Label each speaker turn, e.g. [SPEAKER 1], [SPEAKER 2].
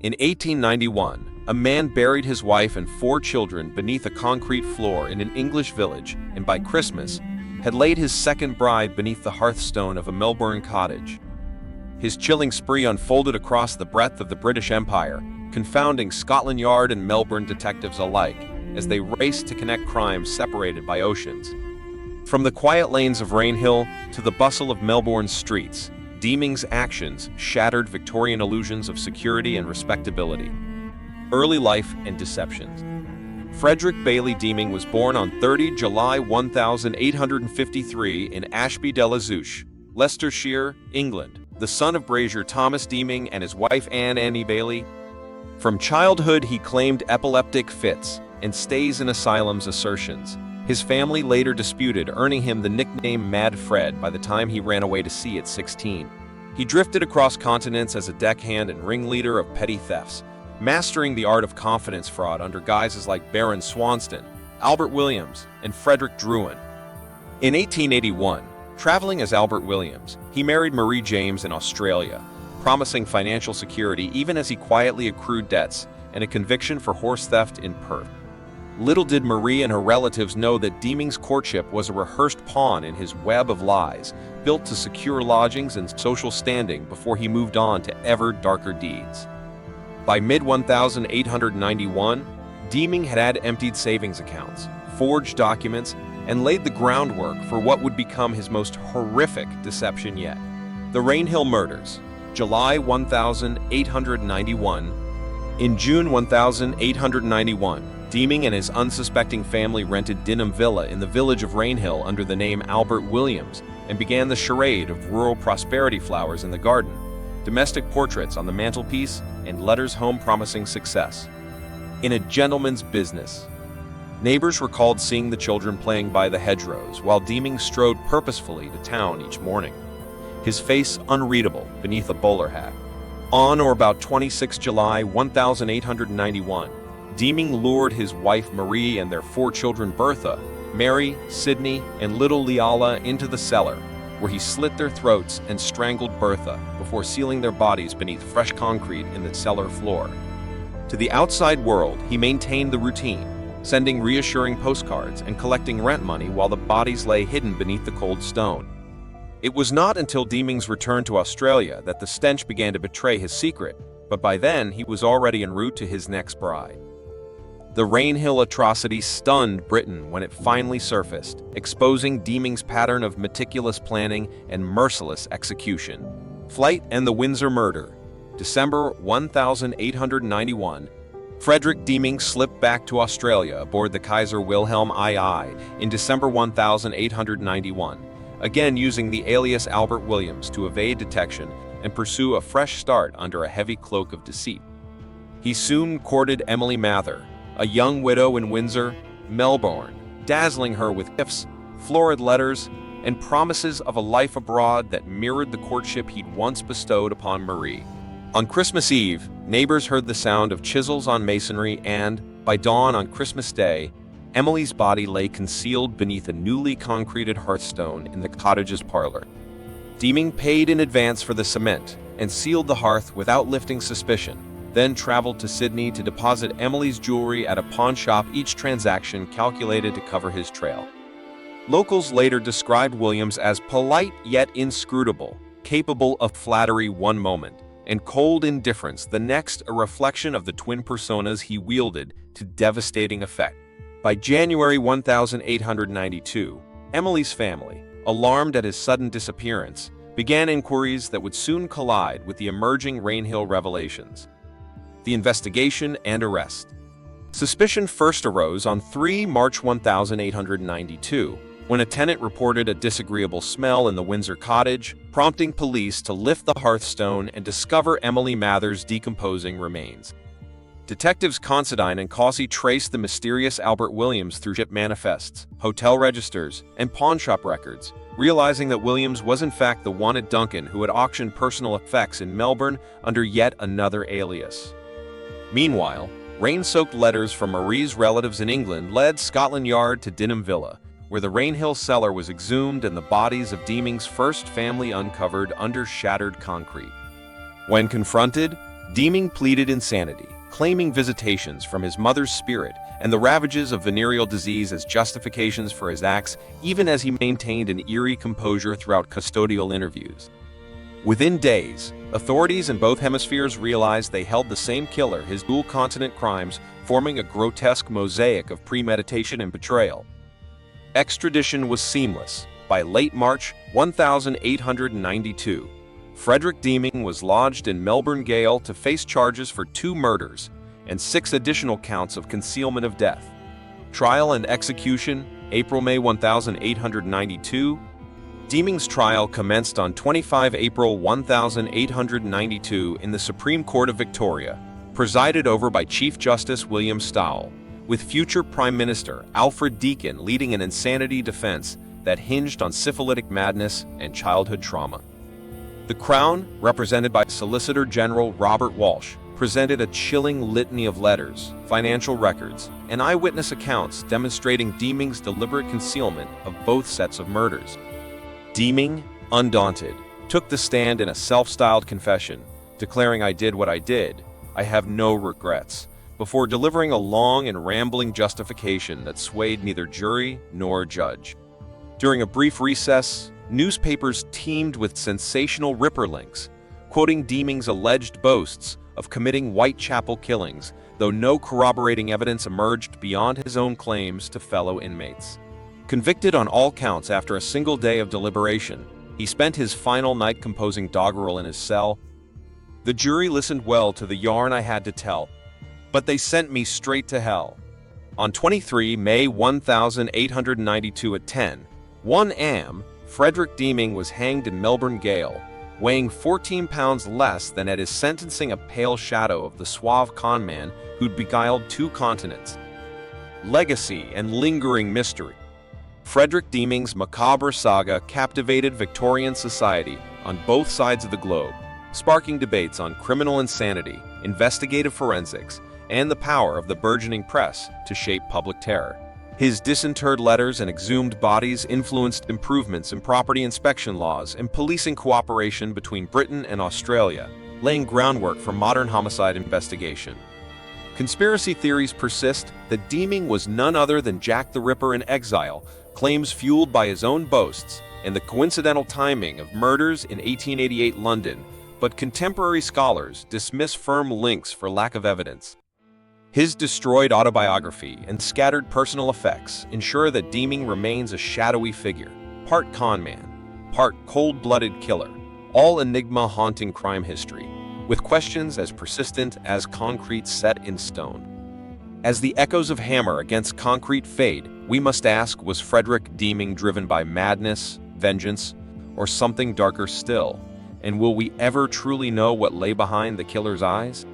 [SPEAKER 1] In 1891, a man buried his wife and 4 children beneath a concrete floor in an English village, and by Christmas, had laid his second bride beneath the hearthstone of a Melbourne cottage. His chilling spree unfolded across the breadth of the British Empire, confounding Scotland Yard and Melbourne detectives alike as they raced to connect crimes separated by oceans. From the quiet lanes of Rainhill to the bustle of Melbourne's streets, Deeming's actions shattered Victorian illusions of security and respectability. Early life and deceptions. Frederick Bailey Deeming was born on 30 July 1853 in Ashby-de-la-Zouch, Leicestershire, England, the son of brazier Thomas Deeming and his wife Annie Bailey. From childhood he claimed epileptic fits and stays in asylums assertions. His family later disputed, earning him the nickname Mad Fred by the time he ran away to sea at 16. He drifted across continents as a deckhand and ringleader of petty thefts, mastering the art of confidence fraud under guises like Baron Swanston, Albert Williams, and Frederick Deeming. In 1881, traveling as Albert Williams, he married Marie James in Australia, promising financial security even as he quietly accrued debts and a conviction for horse theft in Perth. Little did Marie and her relatives know that Deeming's courtship was a rehearsed pawn in his web of lies, built to secure lodgings and social standing before he moved on to ever darker deeds. By mid-1891, Deeming had emptied savings accounts, forged documents, and laid the groundwork for what would become his most horrific deception yet. The Rainhill Murders, July 1891. In June 1891, Deeming and his unsuspecting family rented Dinham Villa in the village of Rainhill under the name Albert Williams and began the charade of rural prosperity flowers in the garden, domestic portraits on the mantelpiece, and letters home promising success. In a gentleman's business. Neighbors recalled seeing the children playing by the hedgerows while Deeming strode purposefully to town each morning, his face unreadable beneath a bowler hat. On or about 26 July 1891, Deeming lured his wife Marie and their 4 children Bertha, Mary, Sydney, and little Leala into the cellar, where he slit their throats and strangled Bertha before sealing their bodies beneath fresh concrete in the cellar floor. To the outside world, he maintained the routine, sending reassuring postcards and collecting rent money while the bodies lay hidden beneath the cold stone. It was not until Deeming's return to Australia that the stench began to betray his secret, but by then he was already en route to his next bride. The Rainhill atrocity stunned Britain when it finally surfaced, exposing Deeming's pattern of meticulous planning and merciless execution. Flight and the Windsor Murder, December 1891. Frederick Deeming slipped back to Australia aboard the Kaiser Wilhelm II in December 1891, again using the alias Albert Williams to evade detection and pursue a fresh start under a heavy cloak of deceit. He soon courted Emily Mather, a young widow in Windsor, Melbourne, dazzling her with gifts, florid letters, and promises of a life abroad that mirrored the courtship he'd once bestowed upon Marie. On Christmas Eve, neighbors heard the sound of chisels on masonry and, by dawn on Christmas Day, Emily's body lay concealed beneath a newly concreted hearthstone in the cottage's parlor. Deeming paid in advance for the cement and sealed the hearth without lifting suspicion, then traveled to Sydney to deposit Emily's jewelry at a pawn shop, each transaction calculated to cover his trail. Locals later described Williams as polite yet inscrutable, capable of flattery one moment, and cold indifference the next, a reflection of the twin personas he wielded to devastating effect. By January 1892, Emily's family, alarmed at his sudden disappearance, began inquiries that would soon collide with the emerging Rainhill revelations. The investigation and arrest. Suspicion first arose on 3 March 1892, when a tenant reported a disagreeable smell in the Windsor cottage, prompting police to lift the hearthstone and discover Emily Mather's decomposing remains. Detectives Considine and Causey traced the mysterious Albert Williams through ship manifests, hotel registers, and pawnshop records, realizing that Williams was in fact the wanted Duncan who had auctioned personal effects in Melbourne under yet another alias. Meanwhile, rain-soaked letters from Marie's relatives in England led Scotland Yard to Dinham Villa, where the Rainhill cellar was exhumed and the bodies of Deeming's first family uncovered under shattered concrete. When confronted, Deeming pleaded insanity, claiming visitations from his mother's spirit and the ravages of venereal disease as justifications for his acts, even as he maintained an eerie composure throughout custodial interviews. Within days, authorities in both hemispheres realized they held the same killer, his dual-continent crimes forming a grotesque mosaic of premeditation and betrayal. Extradition was seamless. By late March 1892, Frederick Deeming was lodged in Melbourne Gaol to face charges for 2 murders and 6 additional counts of concealment of death. Trial and execution, April-May 1892. Deeming's trial commenced on 25 April 1892 in the Supreme Court of Victoria, presided over by Chief Justice William Stowell, with future Prime Minister Alfred Deakin leading an insanity defense that hinged on syphilitic madness and childhood trauma. The Crown, represented by Solicitor General Robert Walsh, presented a chilling litany of letters, financial records, and eyewitness accounts demonstrating Deeming's deliberate concealment of both sets of murders. Deeming, undaunted, took the stand in a self-styled confession, declaring, "I did what I did. I have no regrets," before delivering a long and rambling justification that swayed neither jury nor judge. During a brief recess, newspapers teemed with sensational hyperlinks, quoting Deeming's alleged boasts of committing Whitechapel killings, though no corroborating evidence emerged beyond his own claims to fellow inmates. Convicted on all counts after a single day of deliberation, he spent his final night composing doggerel in his cell. "The jury listened well to the yarn I had to tell, but they sent me straight to hell." On 23 May 1892 at 10:01 am, Frederick Deeming was hanged in Melbourne Gaol, weighing 14 pounds less than at his sentencing, a pale shadow of the suave conman who'd beguiled 2 continents. Legacy and lingering mystery. Frederick Deeming's macabre saga captivated Victorian society on both sides of the globe, sparking debates on criminal insanity, investigative forensics, and the power of the burgeoning press to shape public terror. His disinterred letters and exhumed bodies influenced improvements in property inspection laws and policing cooperation between Britain and Australia, laying groundwork for modern homicide investigation. Conspiracy theories persist that Deeming was none other than Jack the Ripper in exile, claims fueled by his own boasts and the coincidental timing of murders in 1888 London, but contemporary scholars dismiss firm links for lack of evidence. His destroyed autobiography and scattered personal effects ensure that Deeming remains a shadowy figure, part conman, part cold-blooded killer, all enigma haunting crime history, with questions as persistent as concrete set in stone. As the echoes of hammer against concrete fade, we must ask, was Frederick Deeming driven by madness, vengeance, or something darker still? And will we ever truly know what lay behind the killer's eyes?